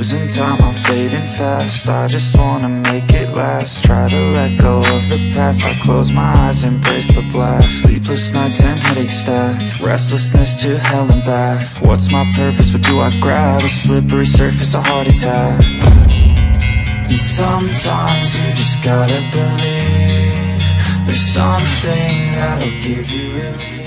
Losing time, I'm fading fast. I just wanna make it last. Try to let go of the past. I close my eyes, embrace the blast. Sleepless nights and headaches stack. Restlessness to hell and back. What's my purpose, what do I grab? A slippery surface, a heart attack. And sometimes you just gotta believe there's something that'll give you relief.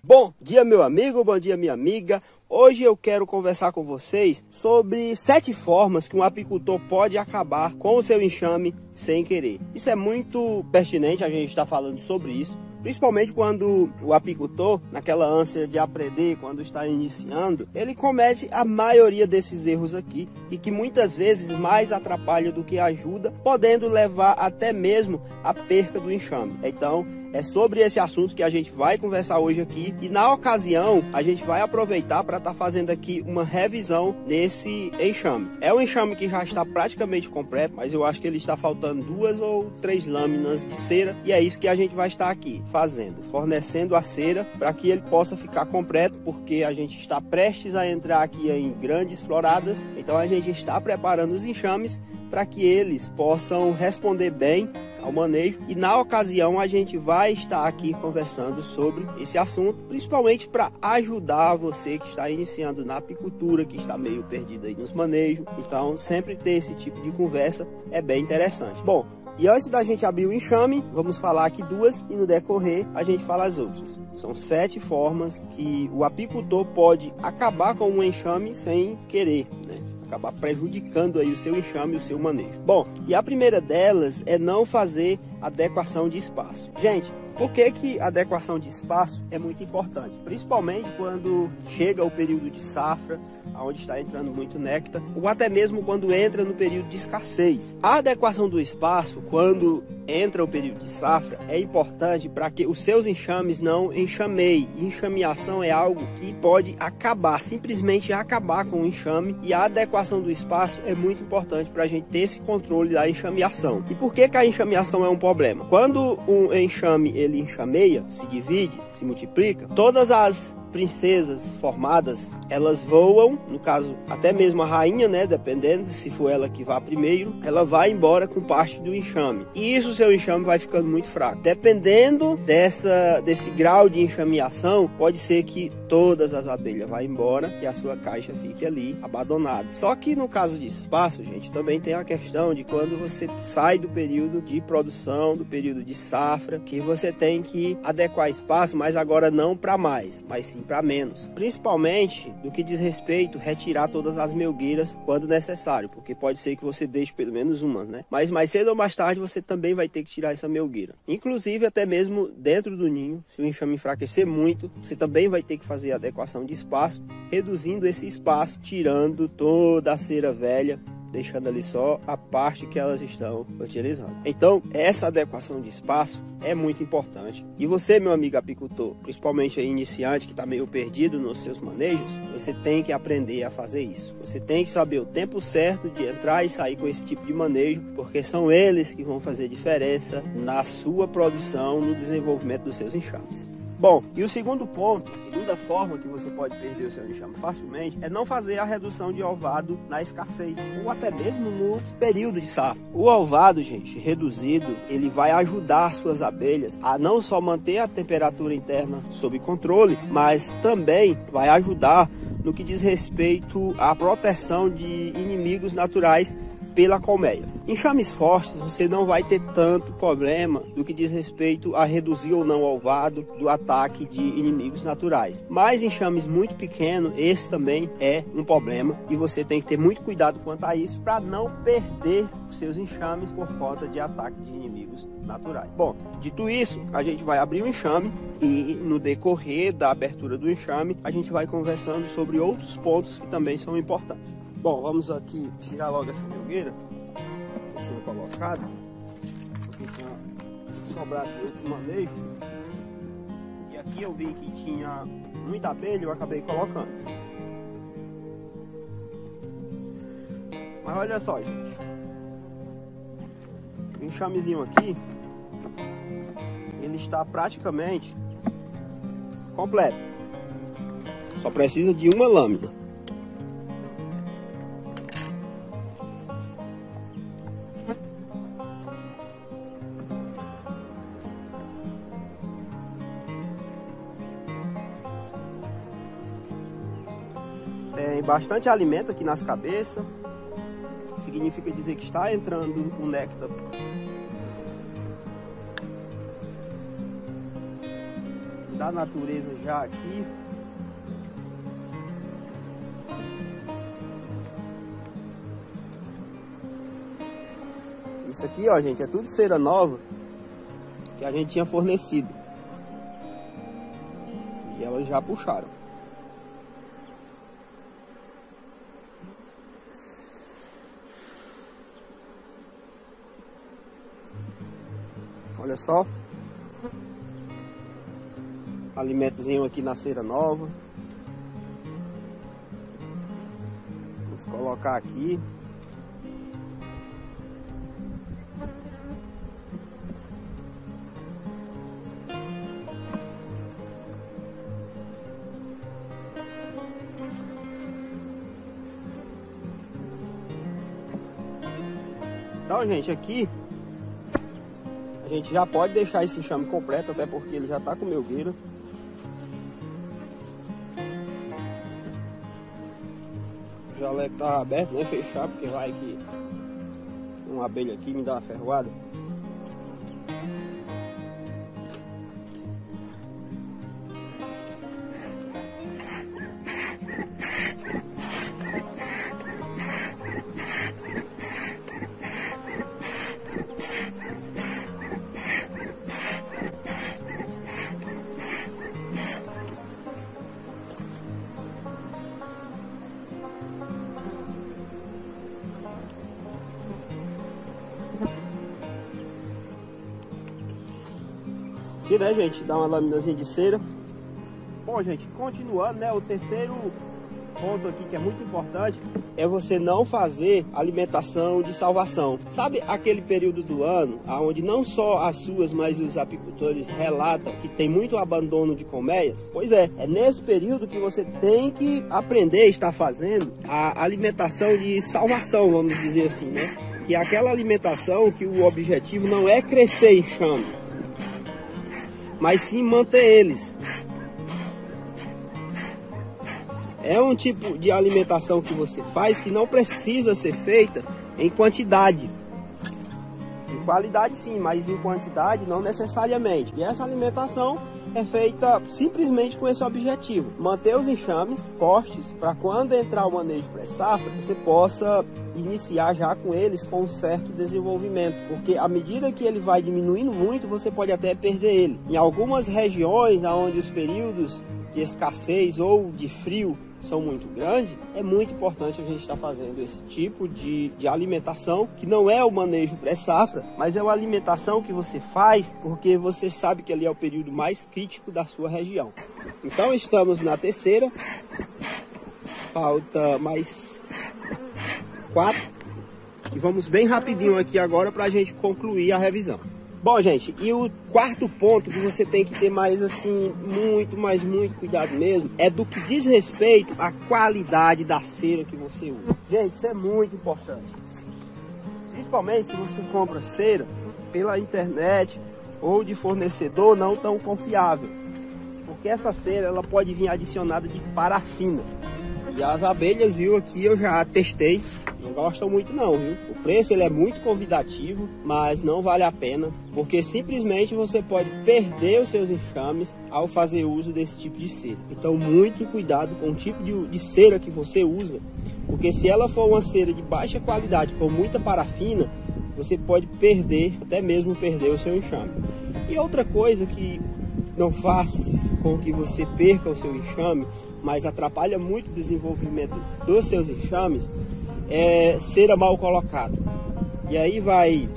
Bom dia, meu amigo, bom dia, minha amiga. Hoje eu quero conversar com vocês sobre 7 formas que um apicultor pode acabar com o seu enxame sem querer. Isso é muito pertinente, a gente está falando sobre isso. Principalmente quando o apicultor, naquela ânsia de aprender, quando está iniciando, ele comete a maioria desses erros aqui e que muitas vezes mais atrapalha do que ajuda, podendo levar até mesmo à perca do enxame. Então, é sobre esse assunto que a gente vai conversar hoje aqui e na ocasião a gente vai aproveitar para estar fazendo aqui uma revisão nesse enxame. É um enxame que já está praticamente completo, mas eu acho que ele está faltando 2 ou 3 lâminas de cera e é isso que a gente vai estar aqui fazendo, fornecendo a cera para que ele possa ficar completo, porque a gente está prestes a entrar aqui em grandes floradas, então a gente está preparando os enxames para que eles possam responder bem ao manejo e na ocasião a gente vai estar aqui conversando sobre esse assunto, principalmente para ajudar você que está iniciando na apicultura, que está meio perdido aí nos manejos. Então sempre ter esse tipo de conversa é bem interessante. Bom, e antes da gente abrir o enxame, vamos falar aqui 2 e no decorrer a gente fala as outras. São 7 formas que o apicultor pode acabar com um enxame sem querer, né? Acabar prejudicando aí o seu enxame e o seu manejo. Bom, e a primeira delas é não fazer adequação de espaço. Gente, por que a adequação de espaço é muito importante? Principalmente quando chega o período de safra, onde está entrando muito néctar, ou até mesmo quando entra no período de escassez. A adequação do espaço, quando entra o período de safra, é importante para que os seus enxames não enxameiem. Enxameação é algo que pode acabar, simplesmente acabar com o enxame, e a adequação do espaço é muito importante para a gente ter esse controle da enxameação. E por que a enxameação é um problema? Quando um enxame ele enxameia, se divide, se multiplica, todas as princesas formadas, elas voam, no caso até mesmo a rainha, né, dependendo se for ela que vá primeiro, ela vai embora com parte do enxame. E isso, o seu enxame vai ficando muito fraco. Dependendo desse grau de enxameação, pode ser que todas as abelhas vão embora e a sua caixa fique ali abandonada. Só que no caso de espaço, gente, também tem a questão de quando você sai do período de produção, do período de safra, que você tem que adequar espaço, mas agora não para mais, mas sim para menos, principalmente do que diz respeito a retirar todas as melgueiras quando necessário, porque pode ser que você deixe pelo menos uma, né? Mas mais cedo ou mais tarde você também vai ter que tirar essa melgueira, inclusive até mesmo dentro do ninho. Se o enxame enfraquecer muito, você também vai ter que fazer a adequação de espaço, reduzindo esse espaço, tirando toda a cera velha, deixando ali só a parte que elas estão utilizando. Então, essa adequação de espaço é muito importante. E você, meu amigo apicultor, principalmente aí iniciante que está meio perdido nos seus manejos, você tem que aprender a fazer isso. Você tem que saber o tempo certo de entrar e sair com esse tipo de manejo, porque são eles que vão fazer diferença na sua produção, no desenvolvimento dos seus enxames. Bom, e o segundo ponto, a segunda forma que você pode perder o seu enxame facilmente é não fazer a redução de ovado na escassez ou até mesmo no período de safra. O ovado, gente, reduzido, ele vai ajudar as suas abelhas a não só manter a temperatura interna sob controle, mas também vai ajudar no que diz respeito à proteção de inimigos naturais pela colmeia. Enxames fortes, você não vai ter tanto problema do que diz respeito a reduzir ou não o ovado do ataque de inimigos naturais. Mas enxames muito pequenos, esse também é um problema e você tem que ter muito cuidado quanto a isso para não perder os seus enxames por conta de ataque de inimigos naturais. Bom, dito isso, a gente vai abrir o enxame e no decorrer da abertura do enxame, a gente vai conversando sobre outros pontos que também são importantes. Bom, vamos aqui tirar logo essa melgueira que eu tinha colocado, porque tinha sobrado de outro manejo. E aqui eu vi que tinha muita abelha, eu acabei colocando. Mas olha só, gente, o enxamezinho aqui, ele está praticamente completo. Só precisa de uma lâmina. Tem bastante alimento aqui nas cabeças. Significa dizer que está entrando o néctar. Da natureza já aqui. Isso aqui, ó, gente, é tudo cera nova que a gente tinha fornecido. E elas já puxaram. Olha só. Alimentozinho aqui na cera nova. Vamos colocar aqui. Então, gente, aqui a gente já pode deixar esse enxame completo, até porque ele já está com melgueira. O jaleco tá aberto, né? Fechar, porque vai que uma abelha aqui me dá uma ferroada. Aqui, né, gente, dá uma laminazinha de cera. Bom, gente, continuando, né, o terceiro ponto aqui que é muito importante é você não fazer alimentação de salvação. Sabe aquele período do ano onde não só as suas, mas os apicultores relatam que tem muito abandono de colmeias? Pois é nesse período que você tem que aprender a estar fazendo a alimentação de salvação, vamos dizer assim, né? Que é aquela alimentação que o objetivo não é crescer enxame, mas sim manter eles. É um tipo de alimentação que você faz que não precisa ser feita em quantidade. Em qualidade sim, mas em quantidade não necessariamente. E essa alimentação é feita simplesmente com esse objetivo: manter os enxames fortes para quando entrar o manejo pré-safra, você possa iniciar já com eles com um certo desenvolvimento, porque à medida que ele vai diminuindo muito, você pode até perder ele. Em algumas regiões onde os períodos de escassez ou de frio são muito grandes, é muito importante a gente estar fazendo esse tipo de alimentação, que não é o manejo pré-safra, mas é uma alimentação que você faz porque você sabe que ali é o período mais crítico da sua região. Então estamos na terceira, falta mais 4 e vamos bem rapidinho aqui agora para a gente concluir a revisão. Bom, gente, e o quarto ponto que você tem que ter mais assim, muito cuidado mesmo, é do que diz respeito à qualidade da cera que você usa. Gente, isso é muito importante. Principalmente se você compra cera pela internet ou de fornecedor não tão confiável. Porque essa cera, ela pode vir adicionada de parafina. E as abelhas, viu, aqui eu já testei, não gostam muito não, viu? O preço ele é muito convidativo, mas não vale a pena, porque simplesmente você pode perder os seus enxames ao fazer uso desse tipo de cera. Então muito cuidado com o tipo de cera que você usa, porque se ela for uma cera de baixa qualidade com muita parafina, você pode perder, até mesmo perder o seu enxame. E outra coisa que não faz com que você perca o seu enxame, mas atrapalha muito o desenvolvimento dos seus enxames, é cera mal colocada. E aí vai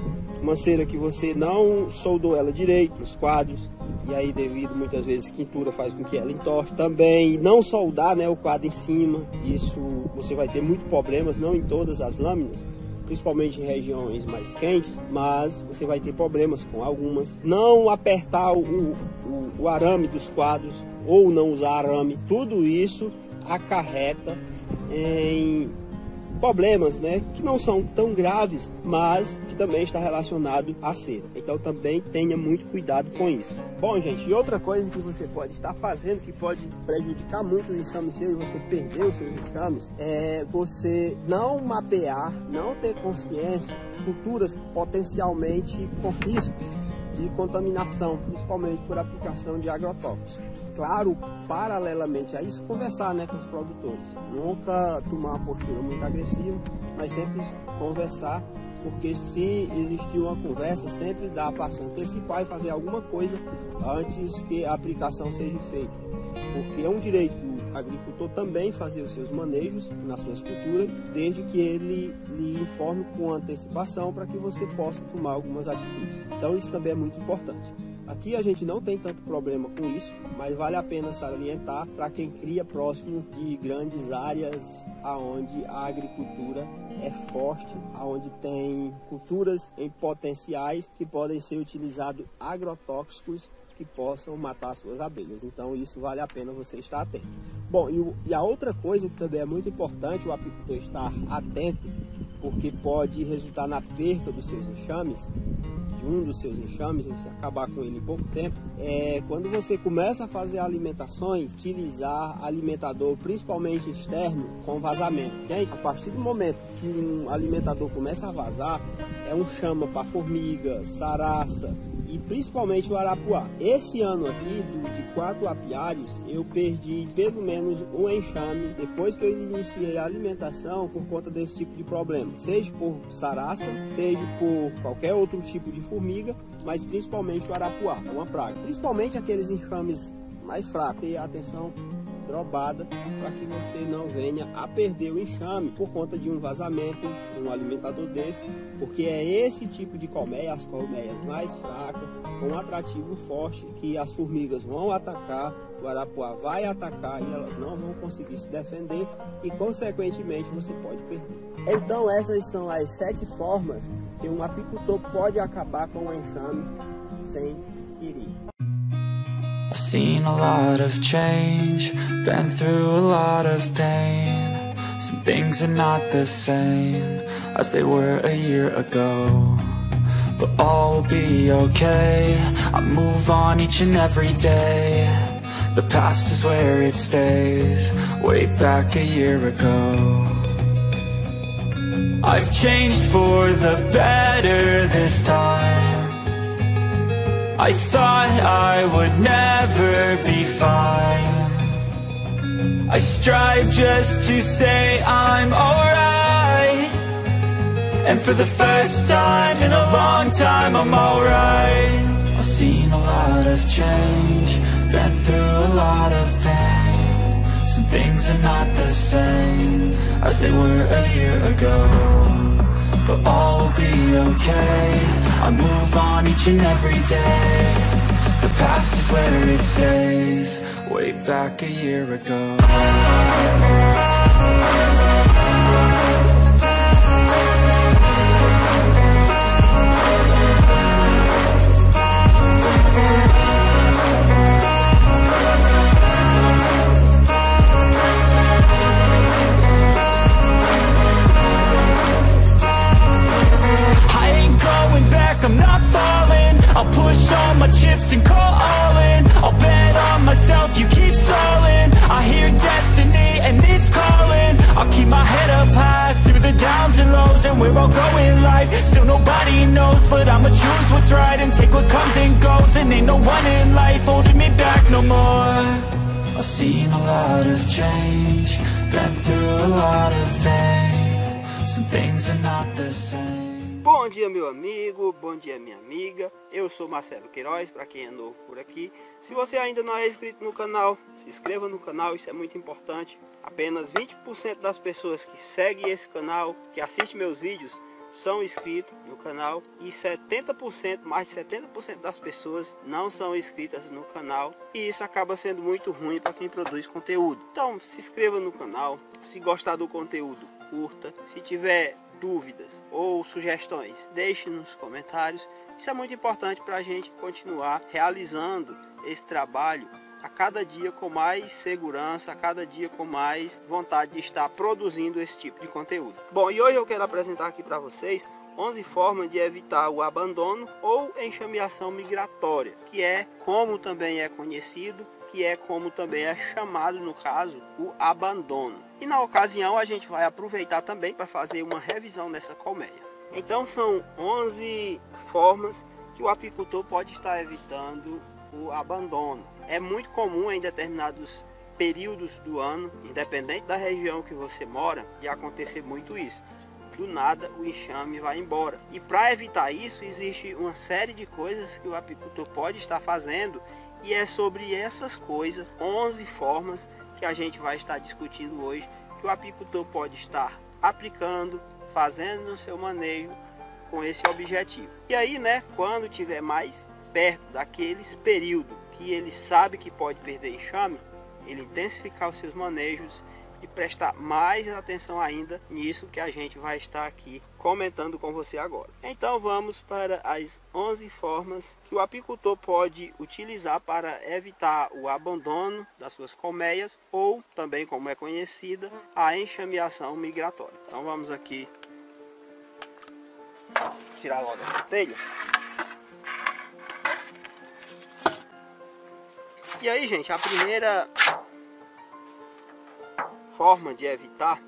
uma cera que você não soldou ela direito nos quadros, e aí devido muitas vezes quintura faz com que ela entorte também, e não soldar, né, o quadro em cima, isso você vai ter muitos problemas, não em todas as lâminas, principalmente em regiões mais quentes, mas você vai ter problemas com algumas. Não apertar o arame dos quadros ou não usar arame, tudo isso acarreta em problemas, né, que não são tão graves, mas que também está relacionado à cera. Então também tenha muito cuidado com isso. Bom, gente, e outra coisa que você pode estar fazendo que pode prejudicar muito o enxame seu e você perder os seus enxames é você não mapear, não ter consciência de culturas potencialmente com riscos de contaminação, principalmente por aplicação de agrotóxicos. Claro, paralelamente a isso, conversar, né, com os produtores. Nunca tomar uma postura muito agressiva, mas sempre conversar, porque se existir uma conversa, sempre dá para se antecipar e fazer alguma coisa antes que a aplicação seja feita. Porque é um direito do agricultor também fazer os seus manejos nas suas culturas, desde que ele lhe informe com antecipação para que você possa tomar algumas atitudes. Então isso também é muito importante. Aqui a gente não tem tanto problema com isso, mas vale a pena salientar para quem cria próximo de grandes áreas aonde a agricultura é forte, aonde tem culturas em potenciais que podem ser utilizados agrotóxicos que possam matar suas abelhas. Então isso vale a pena você estar atento. Bom, e a outra coisa que também é muito importante o apicultor estar atento, porque pode resultar na perca dos seus enxames, de um dos seus enxames, e se acabar com ele em pouco tempo, é quando você começa a fazer alimentações, utilizar alimentador principalmente externo com vazamento. Gente, a partir do momento que um alimentador começa a vazar, é um chama para formiga, saraça e principalmente o arapuá. Esse ano aqui, de 4 apiários, eu perdi pelo menos um enxame depois que eu iniciei a alimentação por conta desse tipo de problema. Seja por saraça, seja por qualquer outro tipo de formiga, mas principalmente o arapuá, é uma praga. Principalmente aqueles enxames mais fracos. E atenção dobrada para que você não venha a perder o enxame por conta de um vazamento de um alimentador desse, porque é esse tipo de colmeia, as colmeias mais fracas, com um atrativo forte, que as formigas vão atacar, o arapuá vai atacar e elas não vão conseguir se defender e consequentemente você pode perder. Então essas são as 7 formas que um apicultor pode acabar com o enxame sem querer. I've seen a lot of change, been through a lot of pain. Some things are not the same as they were a year ago, but all will be okay. I move on each and every day. The past is where it stays, way back a year ago. I've changed for the better this time. I thought I would never be fine. I strive just to say I'm alright, and for the first time in a long time I'm alright. I've seen a lot of change, been through a lot of pain. Some things are not the same as they were a year ago, but all will be okay. I move on each and every day. The past is where it stays, way back a year ago. I'm not falling, I'll push all my chips and call all in. I'll bet on myself, you keep stalling. I hear destiny and it's calling. I'll keep my head up high through the downs and lows, and where I'll go in life, still nobody knows. But I'ma choose what's right and take what comes and goes, and ain't no one in life holding me back no more. I've seen a lot of change, been through a lot of pain. Some things are not the same. Bom dia, meu amigo, bom dia, minha amiga. Eu sou Marcelo Queiroz, para quem é novo por aqui. Se você ainda não é inscrito no canal, se inscreva no canal, isso é muito importante. Apenas 20% das pessoas que seguem esse canal, que assistem meus vídeos, são inscritos no canal, e 70%, mais de 70% das pessoas não são inscritas no canal, e isso acaba sendo muito ruim para quem produz conteúdo. Então se inscreva no canal, se gostar do conteúdo, curta. Se tiver dúvidas ou sugestões, deixe nos comentários. Isso é muito importante para a gente continuar realizando esse trabalho a cada dia com mais segurança, a cada dia com mais vontade de estar produzindo esse tipo de conteúdo. Bom, e hoje eu quero apresentar aqui para vocês 11 formas de evitar o abandono ou enxameação migratória, que é como também é conhecido, que é como também é chamado no caso, o abandono. E na ocasião a gente vai aproveitar também para fazer uma revisão dessa colmeia. Então são 11 formas que o apicultor pode estar evitando o abandono. É muito comum em determinados períodos do ano, independente da região que você mora, de acontecer muito isso. Do nada o enxame vai embora. E para evitar isso, existe uma série de coisas que o apicultor pode estar fazendo, e é sobre essas coisas, 11 formas que a gente vai estar discutindo hoje, que o apicultor pode estar aplicando, fazendo no seu manejo com esse objetivo. E aí, né, quando tiver mais perto daqueles períodos que ele sabe que pode perder enxame, ele intensificar os seus manejos e prestar mais atenção ainda nisso que a gente vai estar aqui comentando com você agora. Então vamos para as 11 formas que o apicultor pode utilizar para evitar o abandono das suas colmeias, ou também, como é conhecida, a enxameação migratória. Então vamos aqui tirar logo essa telha. E aí, gente, a primeira forma de evitar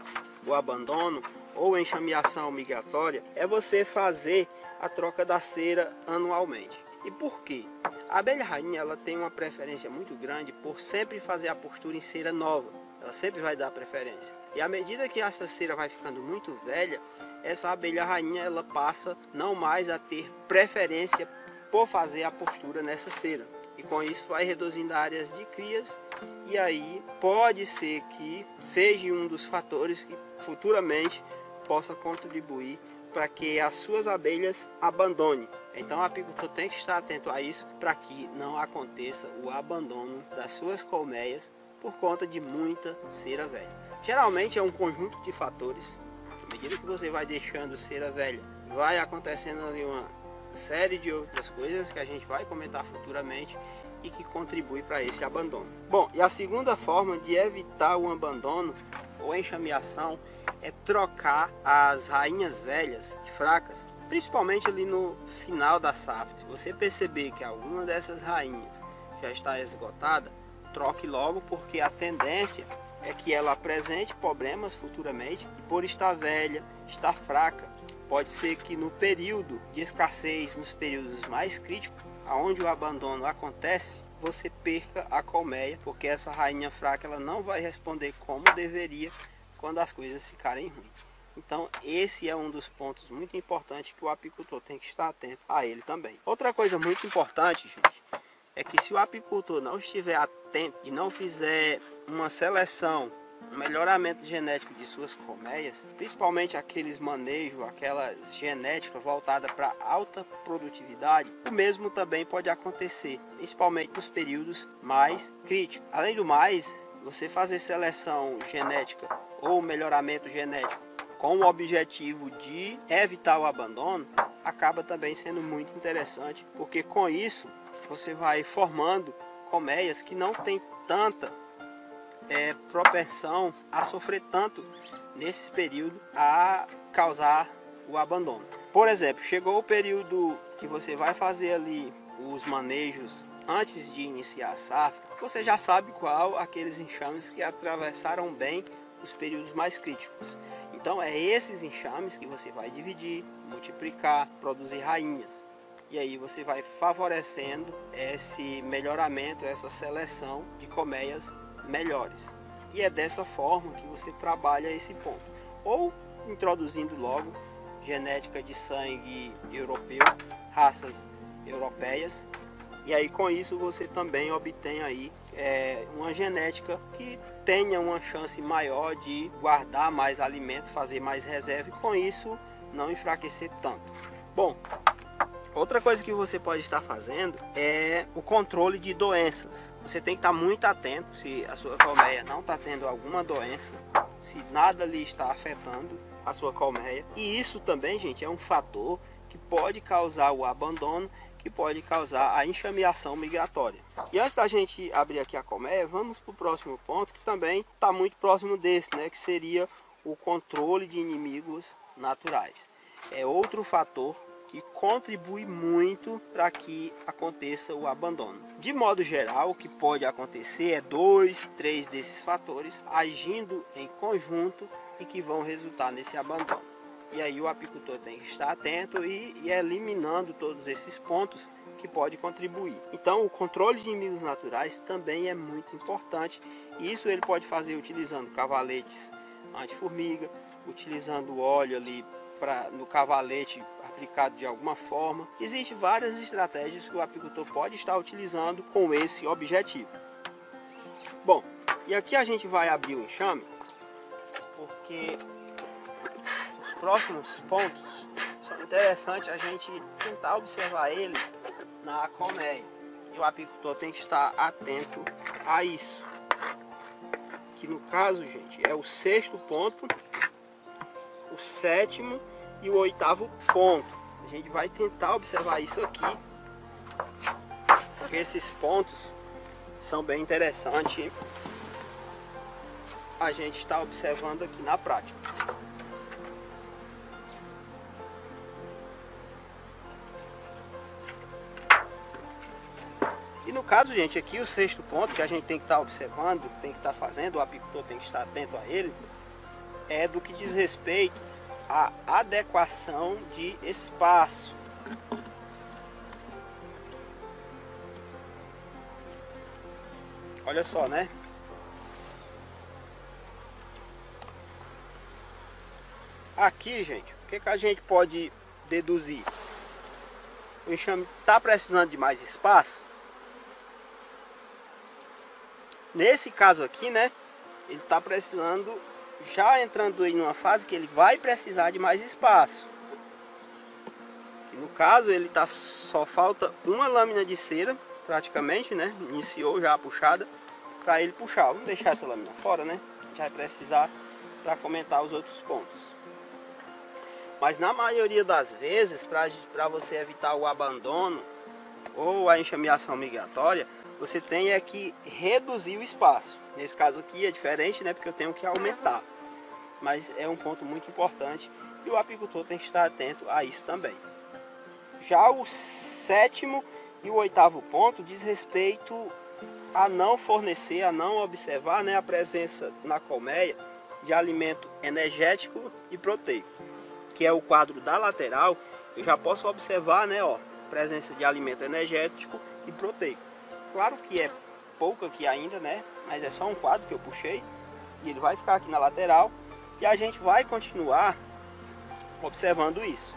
o abandono ou enxameação migratória é você fazer a troca da cera anualmente. E por quê? A abelha rainha, ela tem uma preferência muito grande por sempre fazer a postura em cera nova. Ela sempre vai dar preferência. E à medida que essa cera vai ficando muito velha, essa abelha rainha, ela passa não mais a ter preferência por fazer a postura nessa cera. E com isso vai reduzindo áreas de crias, e aí pode ser que seja um dos fatores que futuramente possa contribuir para que as suas abelhas abandonem. Então o apicultor tem que estar atento a isso para que não aconteça o abandono das suas colmeias por conta de muita cera velha. Geralmente é um conjunto de fatores. À medida que você vai deixando cera velha, vai acontecendo ali uma série de outras coisas que a gente vai comentar futuramente e que contribui para esse abandono. Bom, e a segunda forma de evitar o abandono ou enxameação é trocar as rainhas velhas e fracas, principalmente ali no final da safra. Se você perceber que alguma dessas rainhas já está esgotada, troque logo, porque a tendência é que ela apresente problemas futuramente, e por estar velha, estar fraca, pode ser que no período de escassez, nos períodos mais críticos, aonde o abandono acontece, você perca a colmeia, porque essa rainha fraca ela não vai responder como deveria quando as coisas ficarem ruins. Então esse é um dos pontos muito importantes que o apicultor tem que estar atento a ele também. Outra coisa muito importante, gente, é que se o apicultor não estiver atento e não fizer uma seleção, um melhoramento genético de suas colmeias, principalmente aqueles manejos, aquelas genéticas voltadas para alta produtividade, o mesmo também pode acontecer, principalmente nos períodos mais críticos. Além do mais, você fazer seleção genética ou melhoramento genético com o objetivo de evitar o abandono, acaba também sendo muito interessante, porque com isso você vai formando colmeias que não tem tanta propensão a sofrer tanto nesses períodos a causar o abandono. Por exemplo, chegou o período que você vai fazer ali os manejos antes de iniciar a safra, você já sabe qual aqueles enxames que atravessaram bem os períodos mais críticos. Então é esses enxames que você vai dividir, multiplicar, produzir rainhas. E aí você vai favorecendo esse melhoramento, essa seleção de colmeias melhores. E é dessa forma que você trabalha esse ponto. Ou introduzindo logo genética de sangue europeu, raças europeias. E aí com isso você também obtém aí uma genética que tenha uma chance maior de guardar mais alimento, fazer mais reserva e com isso não enfraquecer tanto. Bom, outra coisa que você pode estar fazendo é o controle de doenças. Você tem que estar muito atento se a sua colmeia não está tendo alguma doença, se nada lhe está afetando a sua colmeia. E isso também, gente, é um fator que pode causar o abandono, que pode causar a enxameação migratória. E antes da gente abrir aqui a colmeia, vamos para o próximo ponto, que também está muito próximo desse, né, que seria o controle de inimigos naturais. É outro fator que contribui muito para que aconteça o abandono. De modo geral, o que pode acontecer é 2, 3 desses fatores agindo em conjunto e que vão resultar nesse abandono. E aí o apicultor tem que estar atento e eliminando todos esses pontos que pode contribuir. Então o controle de inimigos naturais também é muito importante. E isso ele pode fazer utilizando cavaletes anti-formiga, utilizando óleo ali no cavalete aplicado de alguma forma. Existem várias estratégias que o apicultor pode estar utilizando com esse objetivo. Bom, e aqui a gente vai abrir o enxame, porque os próximos pontos são interessantes a gente tentar observar eles na colmeia. E o apicultor tem que estar atento a isso. Que no caso, gente, é o 6º ponto, o 7º e o 8º ponto. A gente vai tentar observar isso aqui, porque esses pontos são bem interessantes a gente está observando aqui na prática. E no caso, gente, aqui o 6º ponto que a gente tem que estar observando, tem que estar fazendo, o apicultor tem que estar atento a ele, é do que diz respeito à adequação de espaço. Olha só, né? Aqui, gente, o que a gente pode deduzir? O enxame está precisando de mais espaço. Nesse caso aqui, né, ele está precisando, já entrando em uma fase que ele vai precisar de mais espaço. E no caso, ele tá, só falta uma lâmina de cera, praticamente, né, iniciou já a puxada, para ele puxar. Vamos deixar essa lâmina fora, né, a gente vai precisar para comentar os outros pontos. Mas na maioria das vezes, para você evitar o abandono ou a enxameação migratória, você tem que reduzir o espaço. Nesse caso aqui é diferente, né? Porque eu tenho que aumentar. Mas é um ponto muito importante e o apicultor tem que estar atento a isso também. Já o 7º e o 8º ponto diz respeito a não fornecer, a não observar, né, a presença na colmeia de alimento energético e proteico, que é o quadro da lateral. Eu já posso observar, né, ó, presença de alimento energético e proteico. Claro que é pouco aqui ainda, né, mas é só um quadro que eu puxei e ele vai ficar aqui na lateral e a gente vai continuar observando isso.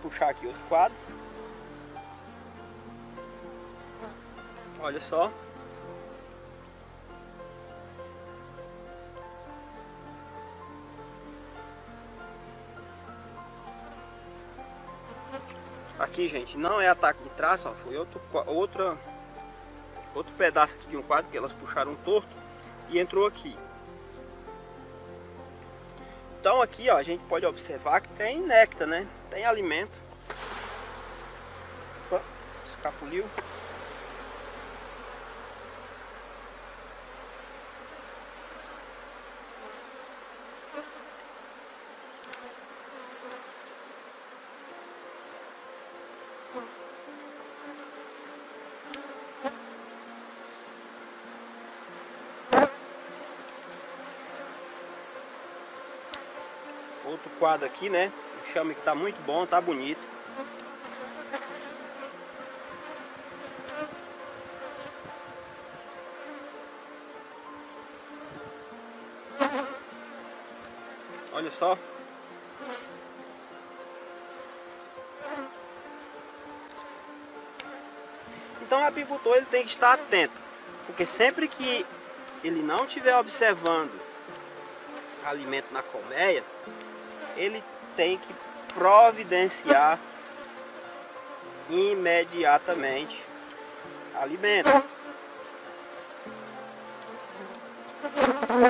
Puxar aqui outro quadro. Olha só. Aqui, gente, não é ataque de traça, ó, foi outro pedaço aqui de um quadro que elas puxaram torto e entrou aqui. Então aqui, ó, a gente pode observar que tem néctar, né? Tem alimento. Opa, escapuliu. Outro quadro aqui, né? O enxame que tá muito bom, tá bonito. Olha só. Então o apicultor ele tem que estar atento, porque sempre que ele não estiver observando alimento na colmeia, ele tem que providenciar imediatamente alimento.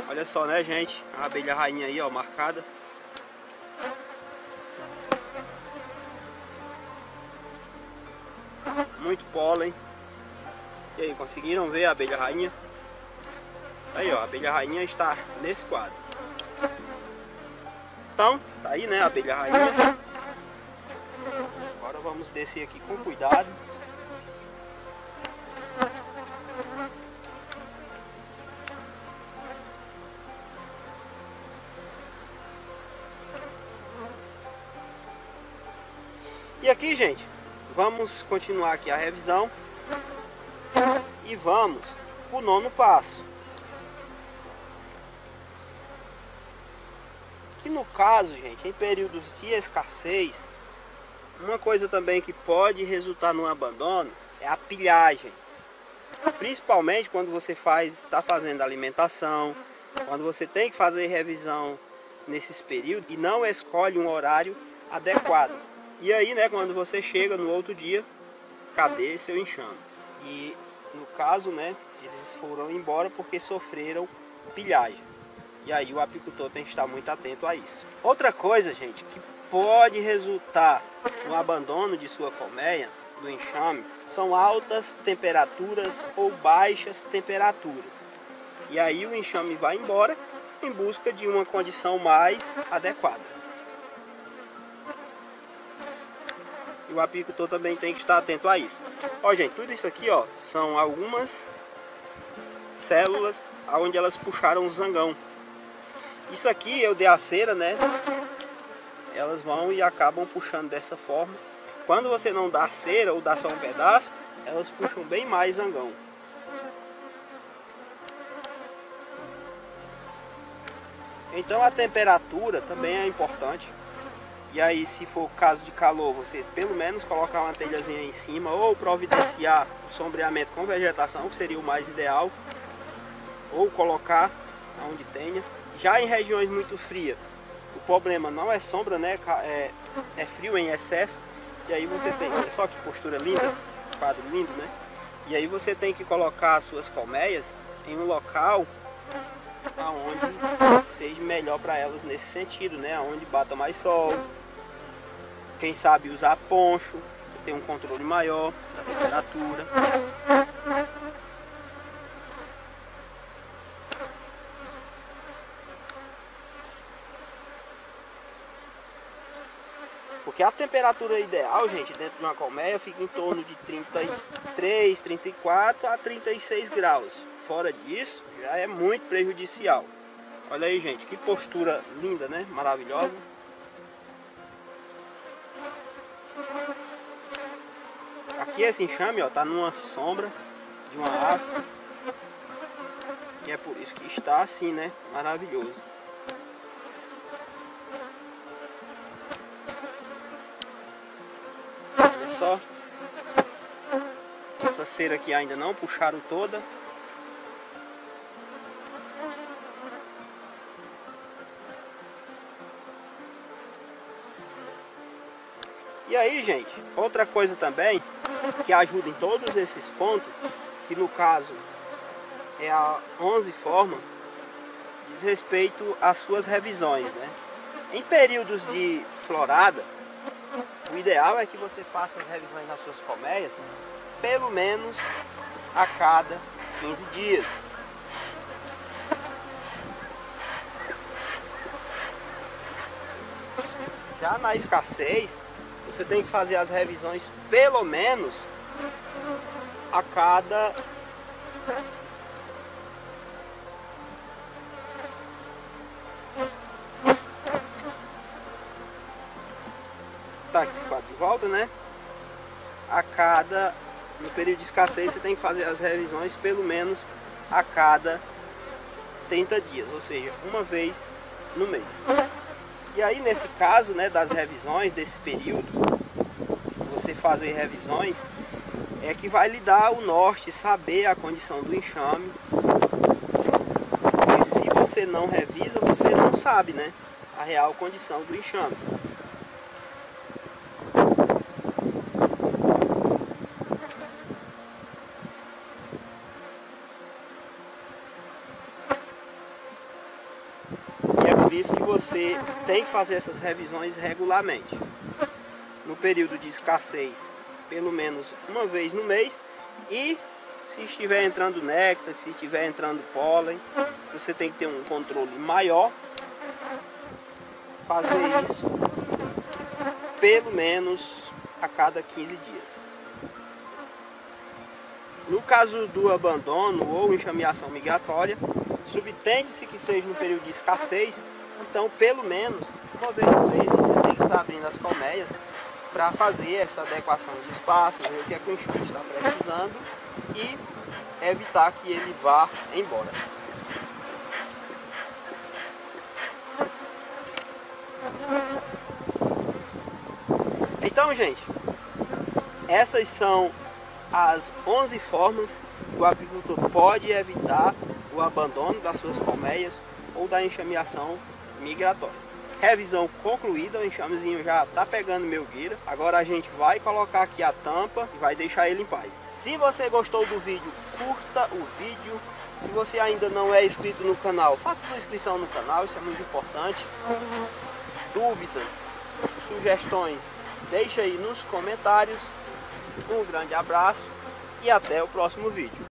Olha só, né, gente? A abelha rainha aí, ó, marcada. muito pólen. E aí, conseguiram ver a abelha rainha? Aí, ó, a abelha rainha está nesse quadro. Então, tá aí, né, a abelha rainha. Agora vamos descer aqui com cuidado. E aqui, gente, vamos continuar aqui a revisão e vamos para o 9º passo. Que no caso, gente, em períodos de escassez, uma coisa também que pode resultar no abandono é a pilhagem. Principalmente quando você está fazendo alimentação, quando você tem que fazer revisão nesses períodos e não escolhe um horário adequado. E aí, né, quando você chega no outro dia, cadê seu enxame? E no caso, né, eles foram embora porque sofreram pilhagem. E aí o apicultor tem que estar muito atento a isso. Outra coisa, gente, que pode resultar no abandono de sua colmeia, do enxame, são altas temperaturas ou baixas temperaturas. E aí o enxame vai embora em busca de uma condição mais adequada. E o apicultor também tem que estar atento a isso. Ó, gente, tudo isso aqui, ó, são algumas células onde elas puxaram o zangão. Isso aqui eu dei a cera, né? Elas vão e acabam puxando dessa forma. Quando você não dá cera ou dá só um pedaço, elas puxam bem mais zangão. Então a temperatura também é importante. E aí, se for caso de calor, você pelo menos colocar uma telhazinha em cima ou providenciar o sombreamento com vegetação, que seria o mais ideal, ou colocar onde tenha. Já em regiões muito frias, o problema não é sombra, né? É frio em excesso. E aí você tem, olha só que postura linda, quadro lindo, né? E aí você tem que colocar as suas colmeias em um local aonde seja melhor para elas nesse sentido, né? Onde bata mais sol. Quem sabe usar poncho, ter um controle maior da temperatura. Porque a temperatura ideal, gente, dentro de uma colmeia fica em torno de 33, 34 a 36 graus. Fora disso, já é muito prejudicial. Olha aí, gente, que postura linda, né? Maravilhosa. Aqui esse enxame, ó, tá numa sombra de uma árvore. E é por isso que está assim, né? Maravilhoso. Olha só. Essa cera aqui ainda não puxaram toda. E aí, gente, outra coisa também que ajuda em todos esses pontos, que no caso é a 11 forma, diz respeito às suas revisões, né? Em períodos de florada, o ideal é que você faça as revisões nas suas colmeias pelo menos a cada 15 dias. Já na escassez, você tem que fazer as revisões pelo menos a cada tá aqui esse quadro de volta, né? No período de escassez você tem que fazer as revisões pelo menos a cada 30 dias, ou seja, uma vez no mês. E aí nesse caso, né, das revisões desse período, você fazer revisões é que vai lhe dar o norte, saber a condição do enxame. Porque se você não revisa, você não sabe, né, a real condição do enxame. Por isso que você tem que fazer essas revisões regularmente. No período de escassez, pelo menos uma vez no mês. E se estiver entrando néctar, se estiver entrando pólen, você tem que ter um controle maior. Fazer isso pelo menos a cada 15 dias. No caso do abandono ou enxameação migratória, subtende-se que seja no período de escassez, então pelo menos uma vez no mês você tem que estar abrindo as colmeias para fazer essa adequação de espaço, ver o que é que o enxame está precisando e evitar que ele vá embora. Então, gente, essas são as 11 formas que o apicultor pode evitar o abandono das suas colmeias ou da enxameação migratória. Revisão concluída, o enxamezinho já está pegando meu guira. Agora a gente vai colocar aqui a tampa e vai deixar ele em paz. Se você gostou do vídeo, curta o vídeo. Se você ainda não é inscrito no canal, faça sua inscrição no canal, isso é muito importante. Dúvidas, sugestões, deixa aí nos comentários. Um grande abraço e até o próximo vídeo.